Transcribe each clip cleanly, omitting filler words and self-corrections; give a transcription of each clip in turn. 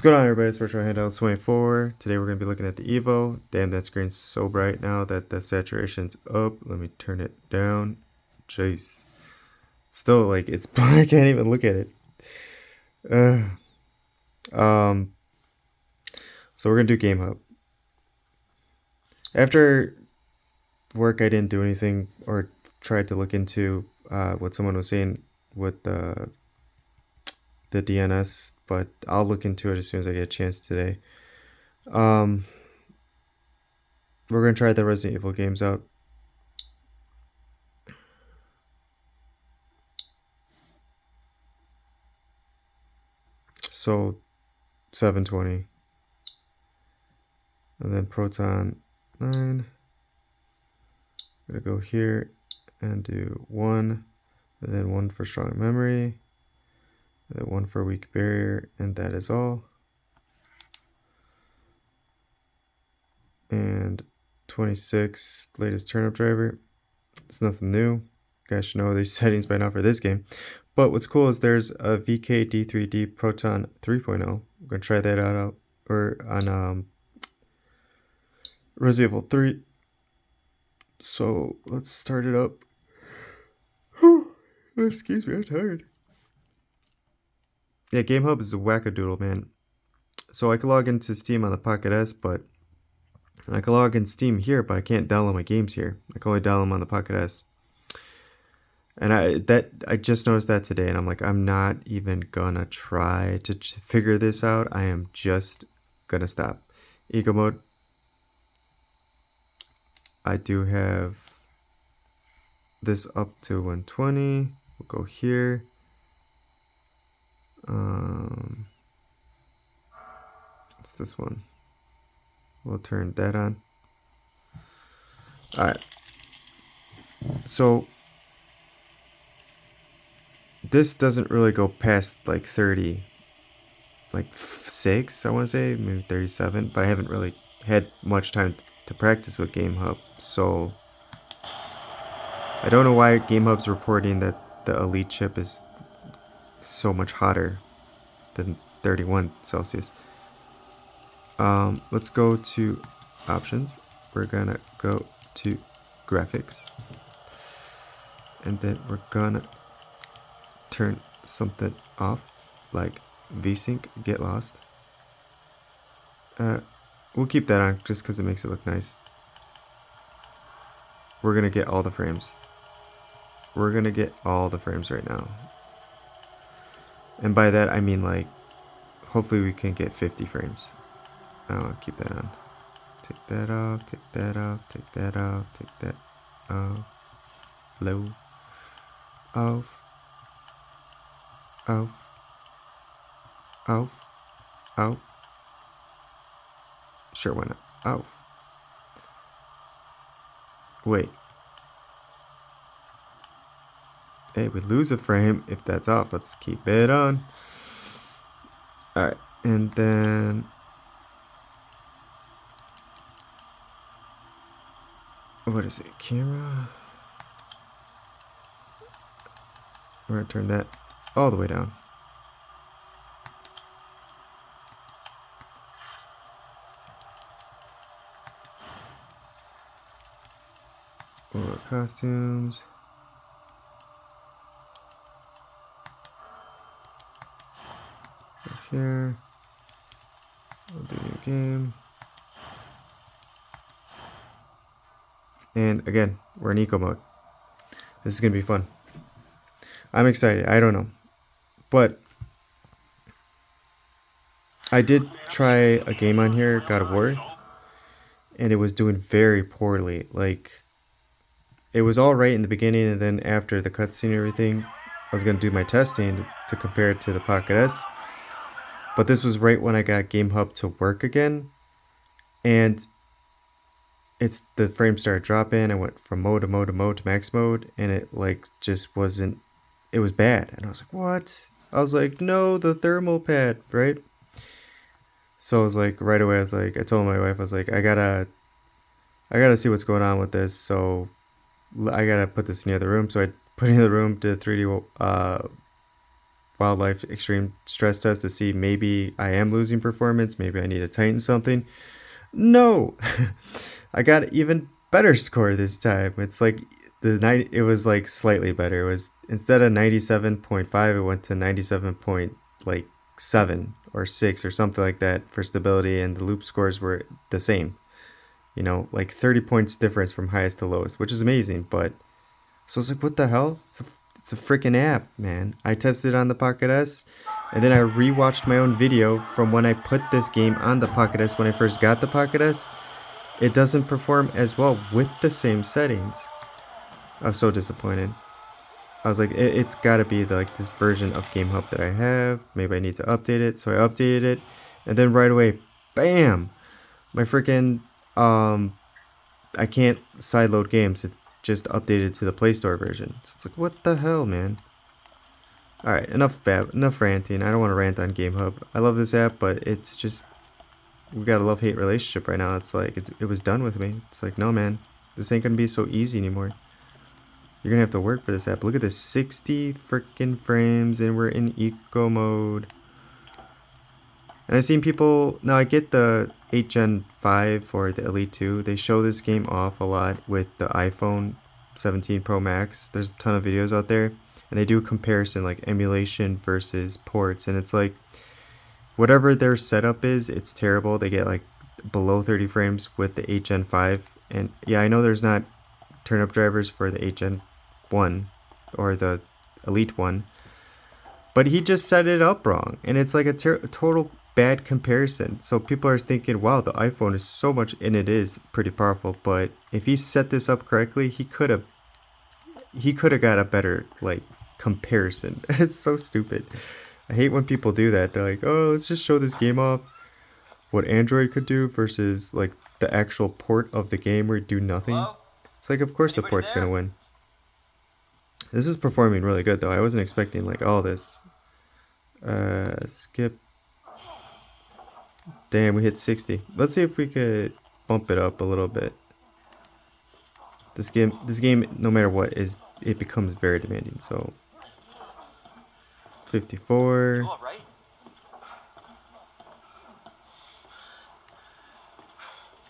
What's going on, everybody? It's Virtual Handheld 24. Today we're going to be looking at the Evo. Damn, that screen's so bright now that the saturation's up. Let me turn it down. Jeez. Still, like, it's I can't even look at it. Um, so we're going to do Gamehub. After work, I didn't do anything or tried to look into what someone was saying with the DNS, but I'll look into it as soon as I get a chance today. We're gonna try the Resident Evil games out. So 720. And then Proton 9. I'm gonna go here and do 1, and then 1 for strong memory, and then 1 for weak barrier, and that is all. And 26, latest turnip driver. It's nothing new. You guys should know these settings by now for this game. But what's cool is there's a VKD3D Proton 3.0. I'm gonna try that out or on Resident Evil 3. So let's start it up. Excuse me, I'm tired. Yeah, Gamehub is a wackadoodle, man. So I can log into Steam on the Pocket S, but I can log in Steam here, but I can't download my games here. I can only download them on the Pocket S. And I just noticed that today, and I'm like, I'm not even gonna try to figure this out. I am just gonna stop. Eco mode. I do have this up to 120. We'll go here. What's this one? We'll turn that on. All right. So this doesn't really go past like 30, like 6, I want to say, maybe 37, but I haven't really had much time to practice with Gamehub, so I don't know why Gamehub's reporting that the Elite chip is so much hotter than 31 Celsius. Let's go to options. We're gonna go to graphics, and then we're gonna turn something off like VSync, get lost. We'll keep that on just because it makes it look nice. We're gonna get all the frames. We're gonna get all the frames right now. And by that I mean, like, hopefully we can get 50 frames. I'll keep that on. Take that off, take that off, take that off, take that off. Low. Off. Off. Off. Off. Sure, why not? Off. Wait. Hey, we lose a frame if that's off. Let's keep it on. Alright, and then what is it? Camera. We're gonna turn that all the way down. Or costumes. Up here. We'll do new game. And again, we're in eco mode. This is gonna be fun. I'm excited. I don't know, but I did try a game on here, God of War, and it was doing very poorly. Like, it was all right in the beginning, and then after the cutscene and everything, I was gonna do my testing to compare it to the Pocket S. But this was right when I got Gamehub to work again, and the frame started dropping. I went from mode to mode to mode to max mode, and it like just wasn't. It was bad, and I was like, "What?" I was like, "No, the thermal pad, right?" So I was like, right away, I was like, I told my wife, I was like, I gotta see what's going on with this. So I gotta put this in the other room. So I put it in the room, did 3D wildlife extreme stress test to see maybe I am losing performance, maybe I need to tighten something. No, I got an even better score this time. It's like it was like slightly better. It was instead of 97.5, it went to 97.7 or 6 or something like that for stability, and the loop scores were the same. You know, like 30 points difference from highest to lowest, which is amazing. But so it's like, what the hell? It's a freaking app, man. I tested it on the Pocket S, and then I rewatched my own video from when I put this game on the Pocket S when I first got the Pocket S. It doesn't perform as well with the same settings. I'm so disappointed. I was like, it's gotta be like this version of Gamehub that I have. Maybe I need to update it. So I updated it, and then right away, bam! My freaking I can't sideload games. It's just updated to the Play Store version. So it's like, what the hell, man? Alright, enough ranting. I don't want to rant on Gamehub. I love this app, but it's just, we got a love-hate relationship right now. It's like, it was done with me. It's like, no, man. This ain't gonna be so easy anymore. You're gonna have to work for this app. Look at this, 60 freaking frames, and we're in eco mode. And I've seen people, now I get the 8 Gen 5 or the Elite 2, they show this game off a lot with the iPhone 17 Pro Max. There's a ton of videos out there, and they do a comparison, like emulation versus ports, and it's like, whatever their setup is, it's terrible. They get like below 30 frames with the 8 Gen 5, and yeah, I know there's not turn-up drivers for the 8 Gen 1 or the Elite 1, but he just set it up wrong, and it's like a total bad comparison. So people are thinking, wow, the iPhone is so much, and it is pretty powerful, but if he set this up correctly, he could have got a better like comparison. It's so stupid. I hate when people do that. They're like, oh, let's just show this game off what Android could do versus like the actual port of the game where you do nothing. Hello? It's like, of course the port's gonna win. This is performing really good though. I wasn't expecting like all this. Skip. Damn, we hit 60. Let's see if we could bump it up a little bit. This game, no matter what, it becomes very demanding. So 54.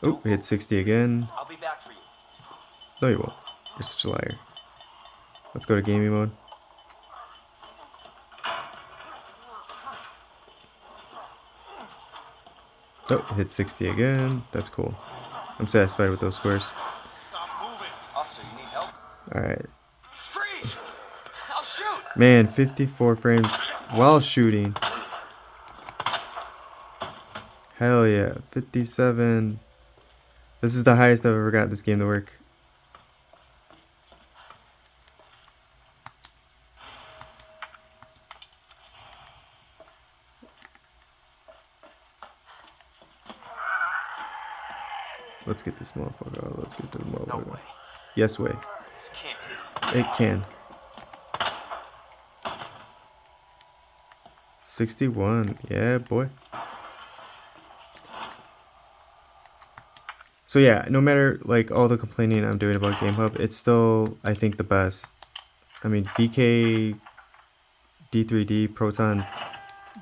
Oh, we hit 60 again. I'll be back for you. No, you won't. You're such a liar. Let's go to gaming mode. Oh, hit 60 again. That's cool. I'm satisfied with those scores. Alright. Man, 54 frames while shooting. Hell yeah. 57. This is the highest I've ever got this game to work. Let's get this motherfucker out. Let's get this motherfucker. No way. Yes way. This can't. It can. 61. Yeah, boy. So yeah, no matter like all the complaining I'm doing about Gamehub, it's still, I think, the best. I mean, BK D3D Proton,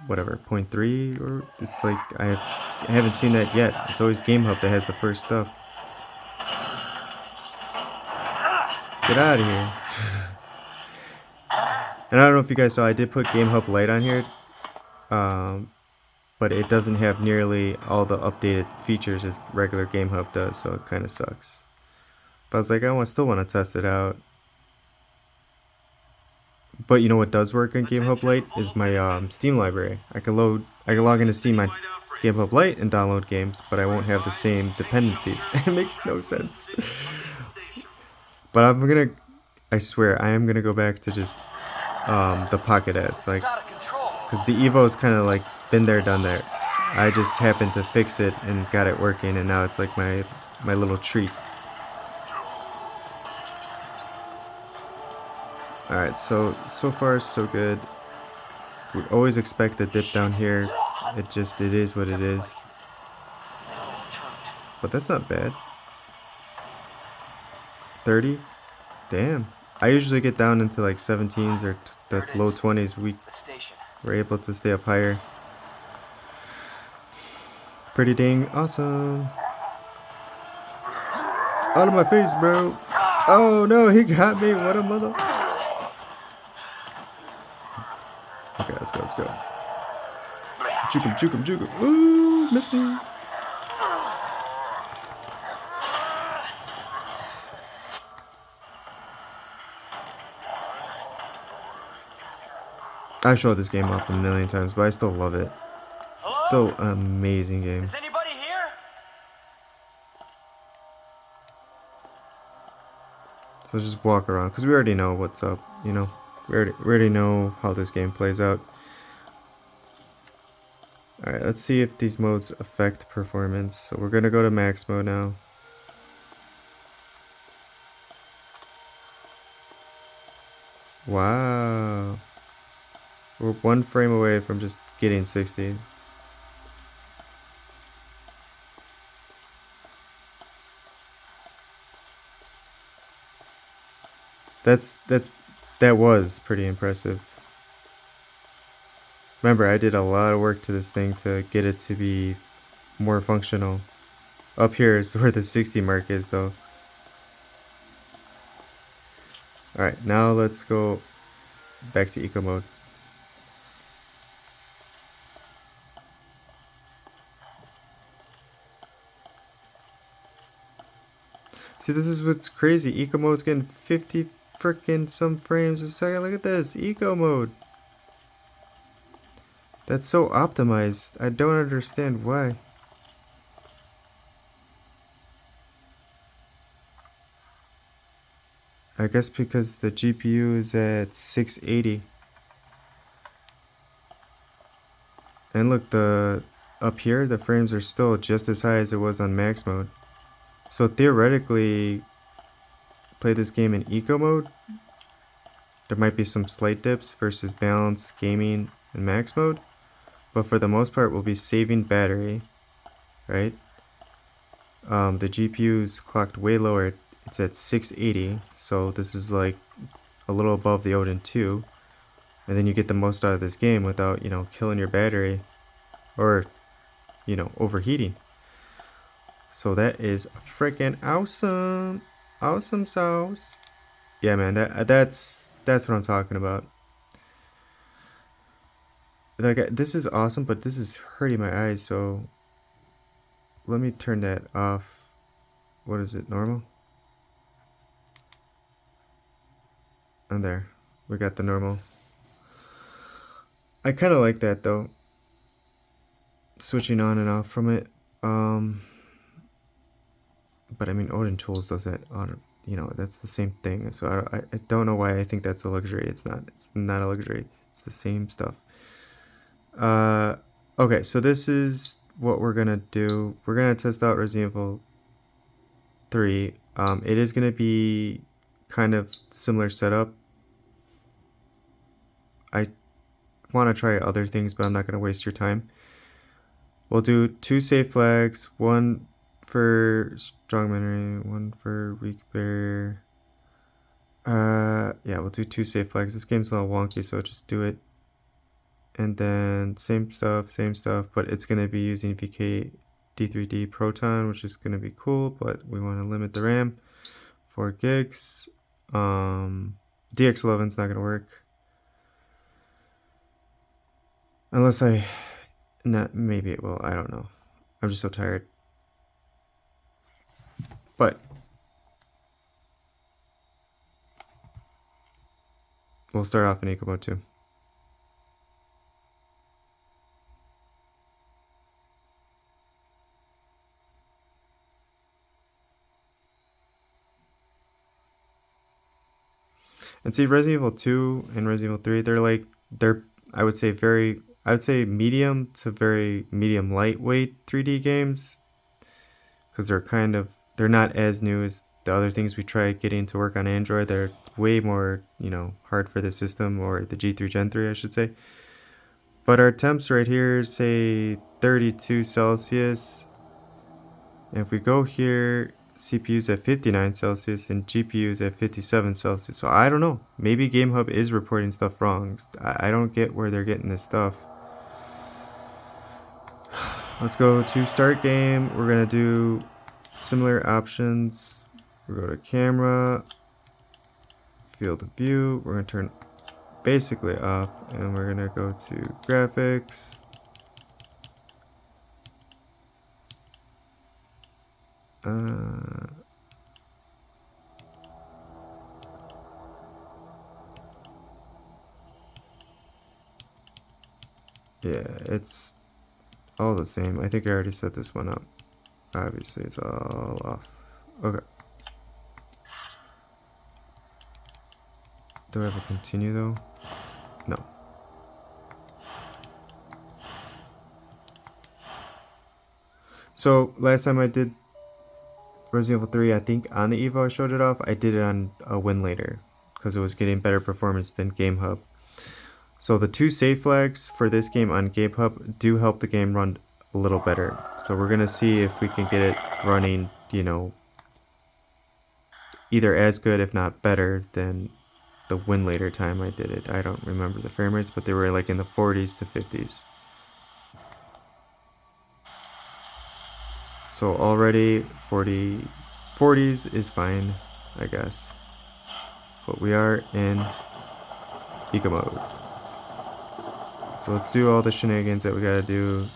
whatever, 0.3, or it's like I haven't seen that yet. It's always Gamehub that has the first stuff. Get out of here. And I don't know if you guys saw, I did put Gamehub Lite on here, but it doesn't have nearly all the updated features as regular Gamehub does, so it kind of sucks. But I was like, still want to test it out. But you know what does work on Gamehub Lite is my Steam library. I can log into Steam on Gamehub Lite and download games, but I won't have the same dependencies. It makes no sense. But I swear, I am gonna go back to just the Pocket S, like, because the Evo is kind of like been there, done that. I just happened to fix it and got it working, and now it's like my little treat. Alright, so far so good. We always expect a dip down here. It is what it is. But that's not bad. 30? Damn. I usually get down into like 17s or the low 20s. we're able to stay up higher. Pretty dang awesome. Out of my face, bro. Oh no, he got me. What a mother. Okay, let's go, let's go. Juke him, juke him, juke him. Ooh, miss me. I've showed this game off a million times, but I still love it. Still an amazing game. Is anybody here? So let's just walk around, because we already know what's up, you know? We already know how this game plays out. Alright, let's see if these modes affect performance. So we're going to go to max mode now. Wow. We're 1 frame away from just getting 60. That was pretty impressive. Remember, I did a lot of work to this thing to get it to be more functional. Up here is where the 60 mark is, though. Alright, now let's go back to eco mode. See, this is what's crazy. Eco mode's getting 50 frickin' some frames a second. Look at this. Eco mode. That's so optimized. I don't understand why. I guess because the GPU is at 680. And look, up here, the frames are still just as high as it was on max mode. So theoretically, play this game in eco mode. There might be some slight dips versus balance, gaming, and max mode. But for the most part, we'll be saving battery, right? The GPU's clocked way lower. It's at 680, so this is like a little above the Odin 2. And then you get the most out of this game without, you know, killing your battery or, you know, overheating. So that is freaking awesome. Awesome sauce. Yeah, man, that's what I'm talking about. Like, this is awesome, but this is hurting my eyes, so let me turn that off. What is it, normal? And there, we got the normal. I kind of like that though, switching on and off from it. But I mean, Odin Tools does that on, you know, that's the same thing. So I don't know why I think that's a luxury. It's not. It's not a luxury. It's the same stuff. Okay, so this is what we're gonna do. We're gonna test out Resident Evil 3. It is gonna be kind of similar setup. I want to try other things, but I'm not gonna waste your time. We'll do 2 safe flags, 1 for strong memory, 1 for weak barrier. Yeah, we'll do 2 safe flags. This game's a little wonky, so just do it. And then same stuff, but it's gonna be using VK D3D Proton, which is gonna be cool, but we want to limit the RAM, 4 gigs. DX11's not gonna work. Unless maybe it will, I don't know. I'm just so tired. But we'll start off in eco mode too. And see, Resident Evil 2 and Resident Evil 3, they're I would say medium to very medium lightweight 3D games, because they're not as new as the other things we tried getting to work on Android. They're way more, you know, hard for the system, or the G3 Gen 3, I should say. But our temps right here say 32 Celsius. And if we go here, CPU's at 59 Celsius and GPU's at 57 Celsius. So I don't know. Maybe Gamehub is reporting stuff wrong. I don't get where they're getting this stuff. Let's go to start game. We're gonna do similar options. We'll go to camera, field of view. We're gonna turn basically off, and we're gonna go to graphics. Yeah, it's all the same. I think I already set this one up. Obviously, it's all off. Okay. Do I have a continue though? No. So last time I did Resident Evil 3, I think on the Evo I showed it off. I did it on a win later because it was getting better performance than Gamehub. So the 2 save flags for this game on Gamehub do help the game run a little better. So we're gonna see if we can get it running, you know, either as good if not better than the win later time I did it. I don't remember the frame rates, but they were like in the 40s to 50s. So already 40s is fine, I guess. But we are in eco mode. So let's do all the shenanigans that we gotta do.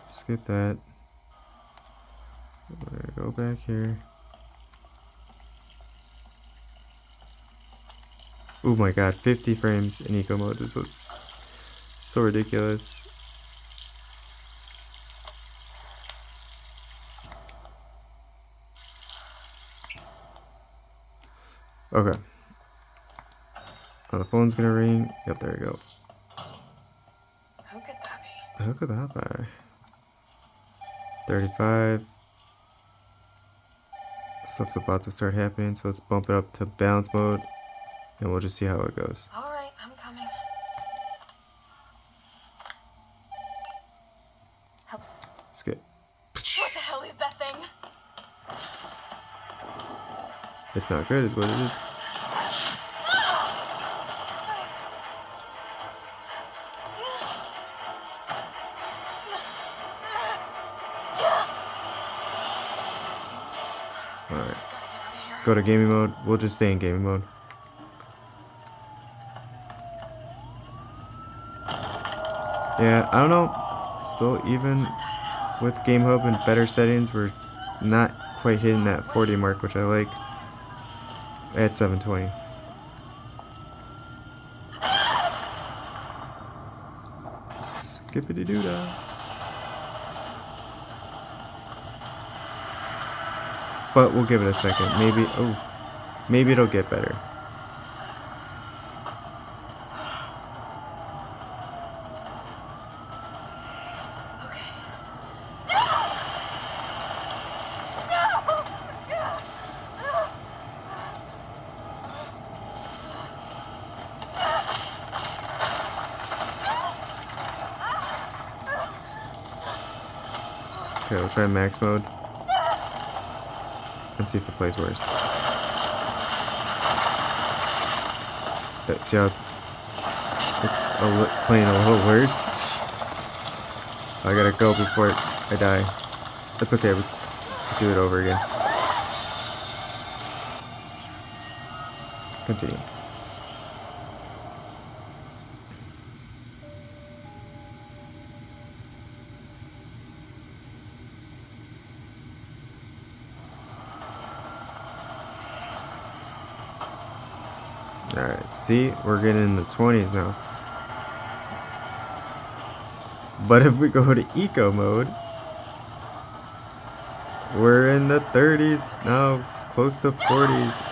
Skip that. We're gonna go back here. Oh my god, 50 frames in eco mode. This looks so ridiculous. Okay. Oh, the phone's gonna ring. Yep, there we go. Who could that be? Who could that be? 35. Stuff's about to start happening, so let's bump it up to balance mode, and we'll just see how it goes. All right, I'm coming. Skip. What the hell is that thing? It's not good, is what it is. Alright. Go to gaming mode. We'll just stay in gaming mode. Yeah, I don't know. Still, even with Gamehub and better settings, we're not quite hitting that 40 mark, which I like. At 720. Skippity doo dah. But we'll give it a second. Maybe it'll get better. Okay, we'll try max mode and see if it plays worse. See how it's playing a little worse. I gotta go before I die. That's okay, we can do it over again. Continue. Alright, see, we're getting in the 20s now. But if we go to eco mode, we're in the 30s now, close to 40s.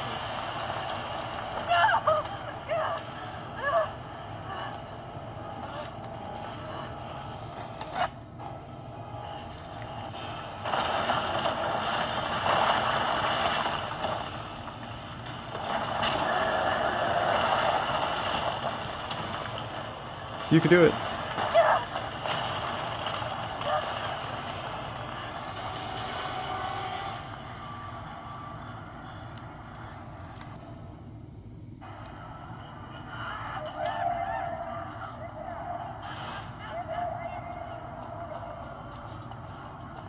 You can do it.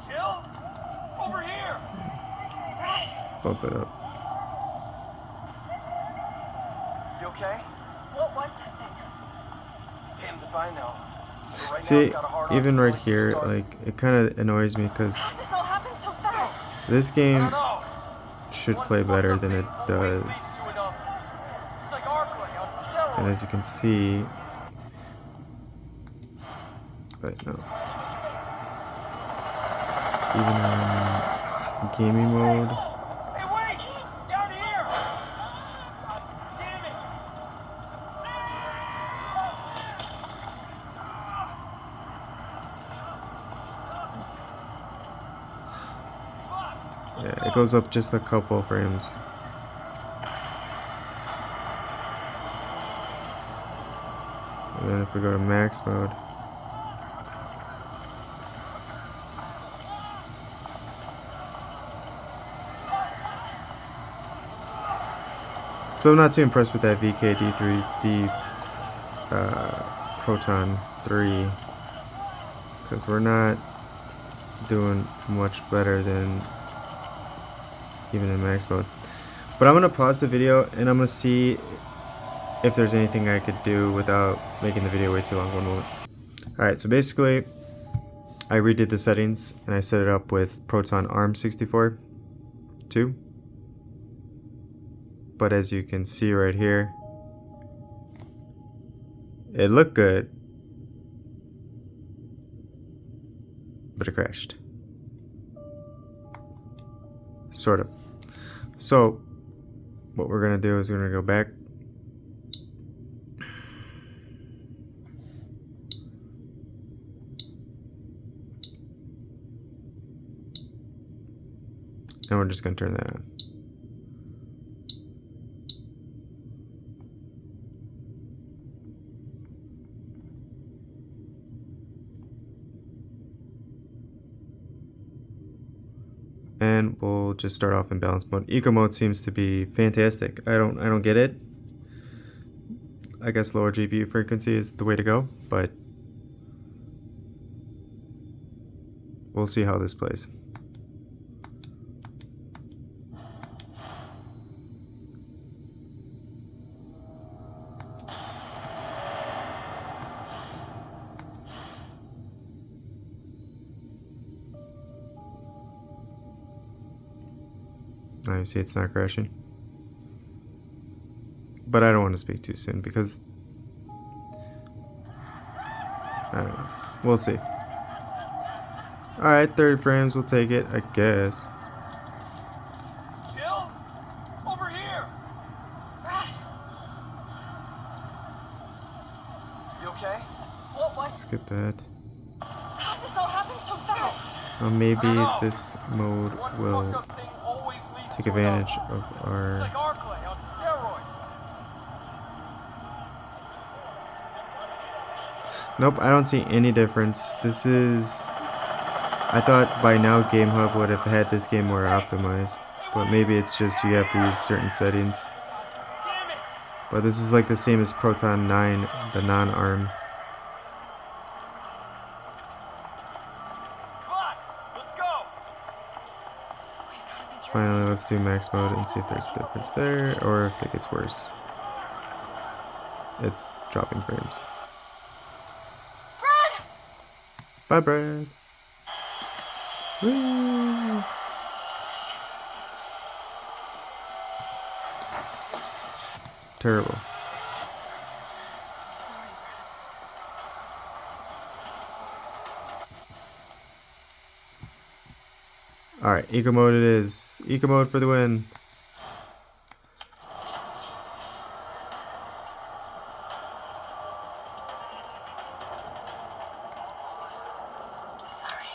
Jill? Over here! Bump it up. You okay? What was that thing? Damned if I know. But right now, See, I've got a hard on even to right like here, start. like, it kind of annoys me because This all happened so fast. this I game don't know. should One play better fucked up than thing it always does. leads to another. It's like Arclay on steroids. And as you can see, but no. Even on gaming mode, Hey, wait! Down here! Damn it! yeah, it goes up just a couple frames. And then if we go to max mode, so I'm not too impressed with that VKD3D Proton 3 because we're not doing much better than even in max mode. But I'm gonna pause the video and I'm gonna see if there's anything I could do without making the video way too long. One moment. Alright, so basically I redid the settings and I set it up with Proton ARM 64 2. But as you can see right here, it looked good, but it crashed. Sort of. So what we're gonna do is we're gonna go back. And we're just gonna turn that on. And we'll just start off in balance mode. Eco mode seems to be fantastic. I don't get it. I guess lower GPU frequency is the way to go, but we'll see how this plays. Now you see it's not crashing. But I don't want to speak too soon because I don't know. We'll see. Alright, 30 frames, we'll take it, I guess. Jill? Over here! Brad, You okay? what was? Skip that. God, this all happened so fast. Maybe I don't know. this mode One will fucked up thing always leads take to advantage another. of It's our... like Arclay on steroids. Nope, I don't see any difference. This is... I thought by now Gamehub would have had this game more optimized. But maybe it's just you have to use certain settings. Damn it! But this is like the same as Proton 9, the non-ARM. Come on, let's go! We gotta be driven. Finally, let's do max mode and see if there's a difference there, or if it gets worse. It's dropping frames. Brad! Bye, Brad. Woo. Terrible. Sorry, Brad. Alright, eco mode it is. Eco mode for the win. Sorry.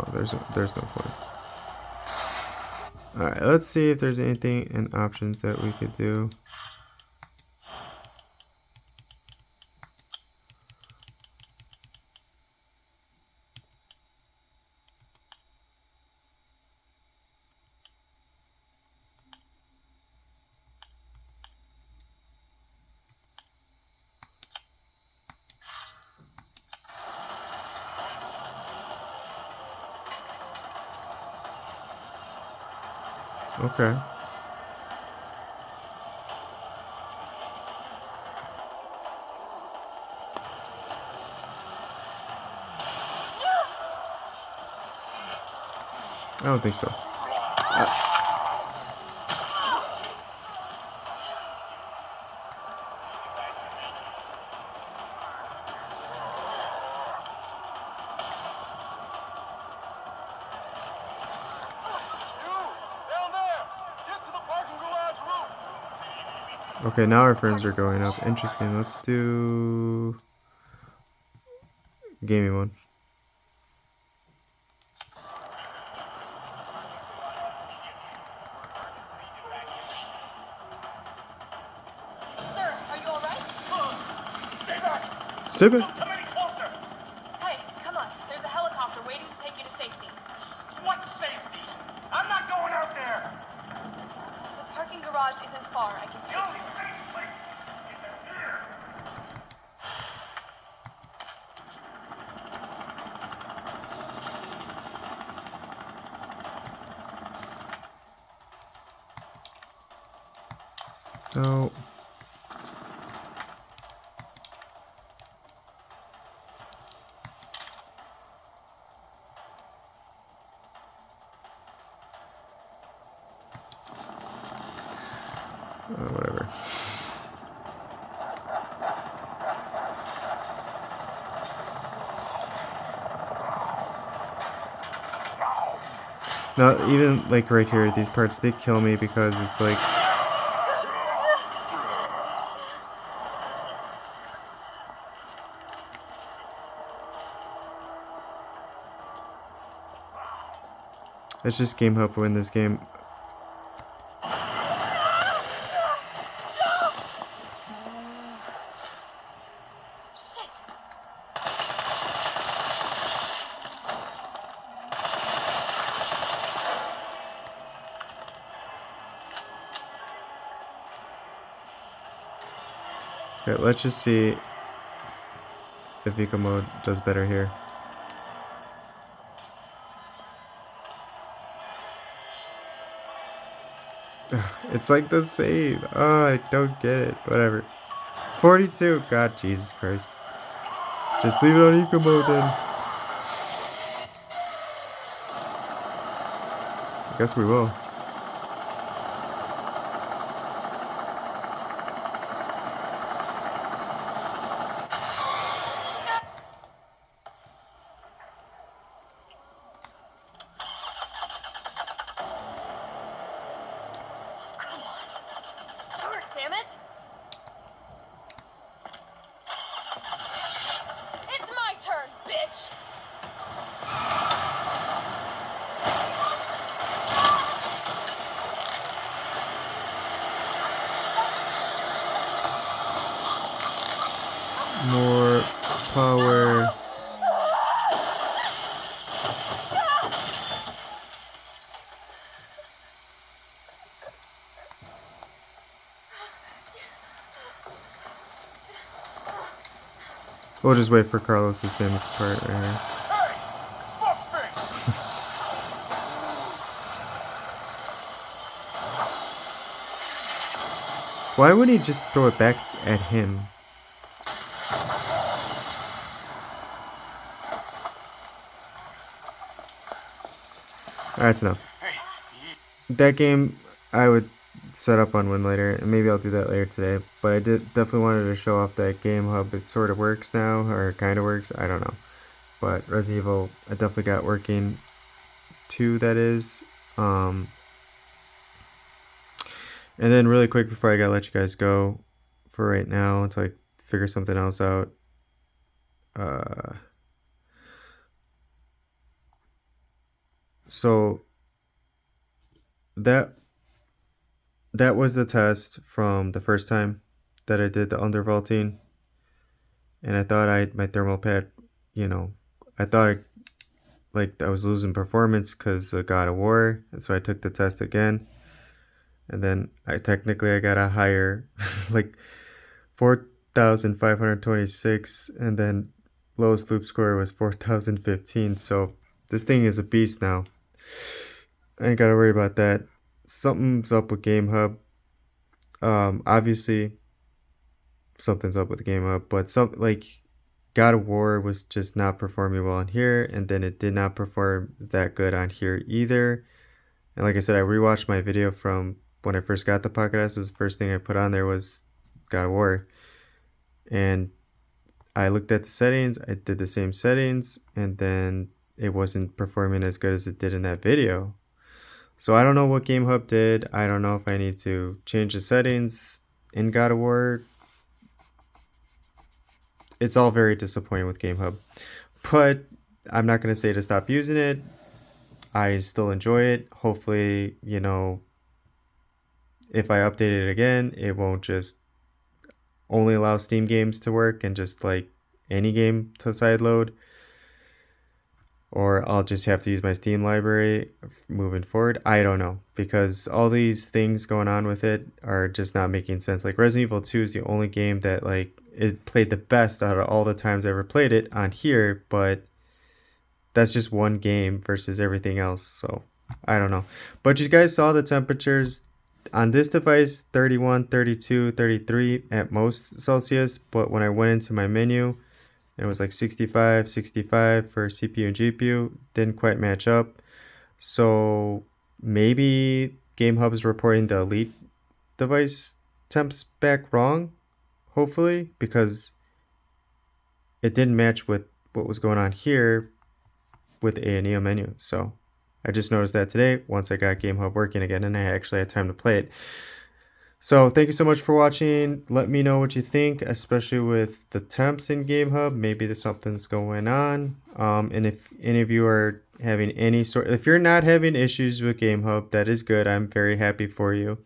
Oh, there's no point. Alright, let's see if there's anything in options that we could do. Okay. I don't think so. Down there! Get to the parking garage roof! Okay, now our frames are going up. Interesting. Let's do gaming one. Sir, are you alright? Stay back! Stupid. Don't come any closer! Hey, come on. There's a helicopter waiting to take you to safety. What safety? I'm not going out there! The parking garage isn't far. I can The take only you. safe place is in here! No. Whatever. Now, even like right here, these parts, they kill me because it's like, it's just Gamehub win this game. Shit! Okay, let's just see if Eco mode does better here. It's like the save. Oh, I don't get it. Whatever. 42. God, Jesus Christ. Just leave it on Eco mode then. I guess we will. Come on. Start, damn it! It's my turn, bitch! More power. We'll just wait for Carlos's famous part right here. Hey! Fuckface! Why wouldn't he just throw it back at him? Alright, that's enough. Hey, That game I would set up on Win later, and maybe I'll do that later today. But I definitely wanted to show off that Gamehub. It sort of works now, or kind of works. I don't know. But Resident Evil, I definitely got working. 2, that is. And then really quick before I gotta let you guys go for right now until I figure something else out. So that that was the test from the first time that I did the undervaulting, and I thought my thermal pad, you know, I thought I was losing performance because of God of War, and so I took the test again, and then I got a higher, like 4,526, and then lowest loop score was 4,015. So this thing is a beast now. I ain't gotta worry about that. Something's up with Gamehub. Obviously something's up with the Gamehub, but some like God of War was just not performing well on here, and then it did not perform that good on here either. And like I said, I rewatched my video from when I first got the Pocket S. The first thing I put on there was God of War, and I looked at the settings. I did the same settings, and then it wasn't performing as good as it did in that video. So I don't know what Gamehub did. I don't know if I need to change the settings in God of War. It's all very disappointing with Gamehub, but I'm not going to say to stop using it. I still enjoy it. Hopefully, if I update it again, it won't just only allow Steam games to work and just like any game to sideload, or I'll just have to use my Steam library moving forward. I don't know, because all these things going on with it are just not making sense. Like Resident Evil 2 is the only game that like it played the best out of all the times I ever played it on here, but that's just one game versus everything else. So I don't know. But you guys saw the temperatures on this device, 31, 32, 33 at most Celsius. But when I went into my menu, it was like 65, 65 for CPU and GPU. Didn't quite match up. So maybe Gamehub is reporting the Elite device temps back wrong, hopefully, because it didn't match with what was going on here with the Ayaneo menu. So I just noticed that today once I got Gamehub working again and I actually had time to play it. So thank you so much for watching. Let me know what you think, especially with the temps in Gamehub. Maybe there's something's going on. And if any of you are having if you're not having issues with Gamehub, that is good. I'm very happy for you.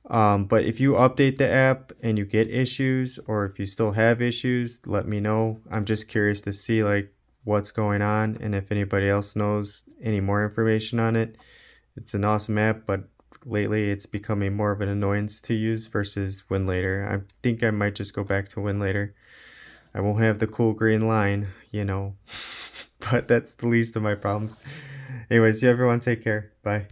But if you update the app and you get issues, or if you still have issues, let me know. I'm just curious to see like what's going on, and if anybody else knows any more information on it. It's an awesome app, but lately it's becoming more of an annoyance to use versus WinLater. I think I might just go back to WinLater. I won't have the cool green line, but that's the least of my problems. Anyways, you everyone take care. Bye.